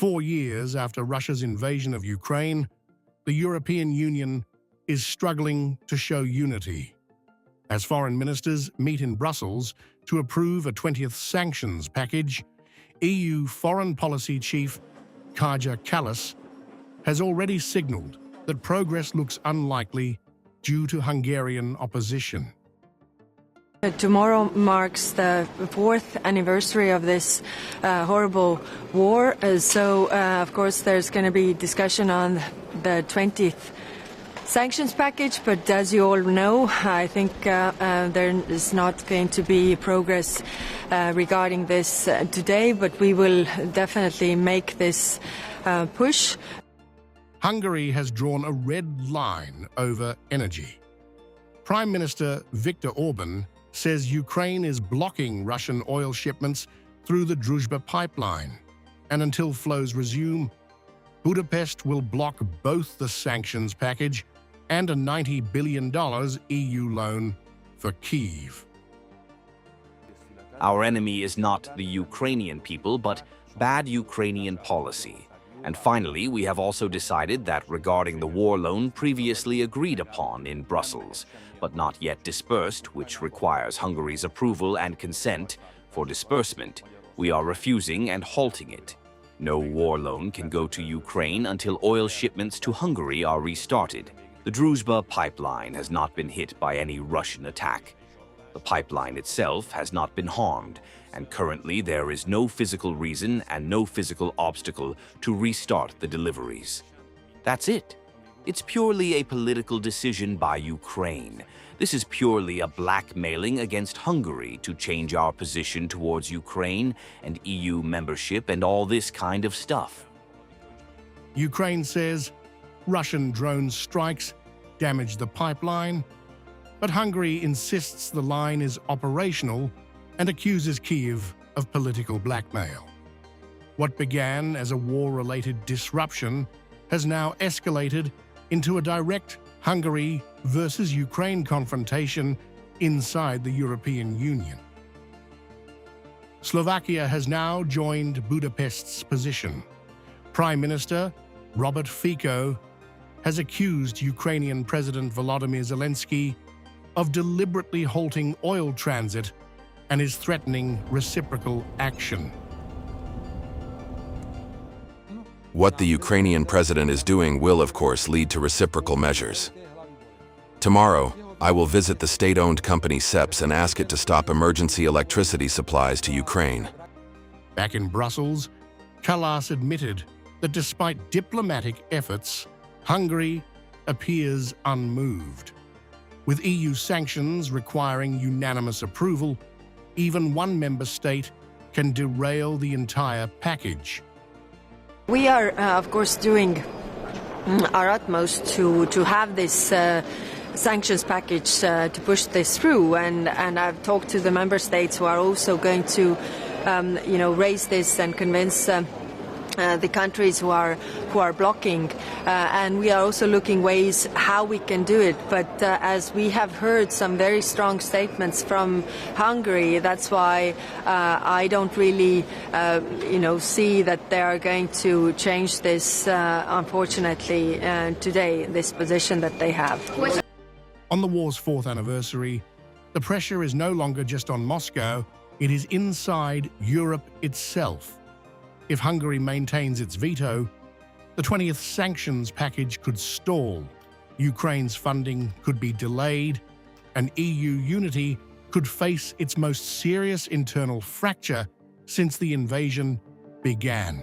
4 years after Russia's invasion of Ukraine, the European Union is struggling to show unity. As foreign ministers meet in Brussels to approve a 20th sanctions package, EU Foreign Policy Chief Kaja Kallas has already signaled that progress looks unlikely due to Hungarian opposition. Tomorrow marks the 4th anniversary of this horrible war, so of course there's going to be discussion on the 20th sanctions package, but as you all know, I think there is not going to be progress regarding this today, but we will definitely make this push. Hungary has drawn a red line over energy. Prime Minister Viktor Orban says Ukraine is blocking Russian oil shipments through the Druzhba pipeline, and until flows resume, Budapest will block both the sanctions package and a $90 billion EU loan for Kyiv. Our enemy is not the Ukrainian people, but bad Ukrainian policy. And finally, we have also decided that regarding the war loan previously agreed upon in Brussels, but not yet dispersed, which requires Hungary's approval and consent for disbursement, we are refusing and halting it. No war loan can go to Ukraine until oil shipments to Hungary are restarted. The Druzhba pipeline has not been hit by any Russian attack. The pipeline itself has not been harmed, and currently there is no physical reason and no physical obstacle to restart the deliveries. That's it. It's purely a political decision by Ukraine. This is purely a blackmailing against Hungary to change our position towards Ukraine and EU membership and all this kind of stuff. Ukraine says Russian drone strikes damaged the pipeline, but Hungary insists the line is operational and accuses Kyiv of political blackmail. What began as a war-related disruption has now escalated into a direct Hungary versus Ukraine confrontation inside the European Union. Slovakia has now joined Budapest's position. Prime Minister Robert Fico has accused Ukrainian President Volodymyr Zelensky of deliberately halting oil transit and is threatening reciprocal action. What the Ukrainian president is doing will, of course, lead to reciprocal measures. Tomorrow, I will visit the state-owned company SEPS and ask it to stop emergency electricity supplies to Ukraine. Back in Brussels, Kallas admitted that despite diplomatic efforts, Hungary appears unmoved. With EU sanctions requiring unanimous approval, even one member state can derail the entire package. We are, of course, doing our utmost to have this sanctions package to push this through, and I've talked to the member states who are also going to, raise this and convince the countries who are blocking, and we are also looking ways how we can do it. But as we have heard some very strong statements from Hungary, that's why I don't really, see that they are going to change this. Unfortunately, today, this position that they have. On the war's 4th anniversary, the pressure is no longer just on Moscow; it is inside Europe itself. If Hungary maintains its veto, the 20th sanctions package could stall, Ukraine's funding could be delayed, and EU unity could face its most serious internal fracture since the invasion began.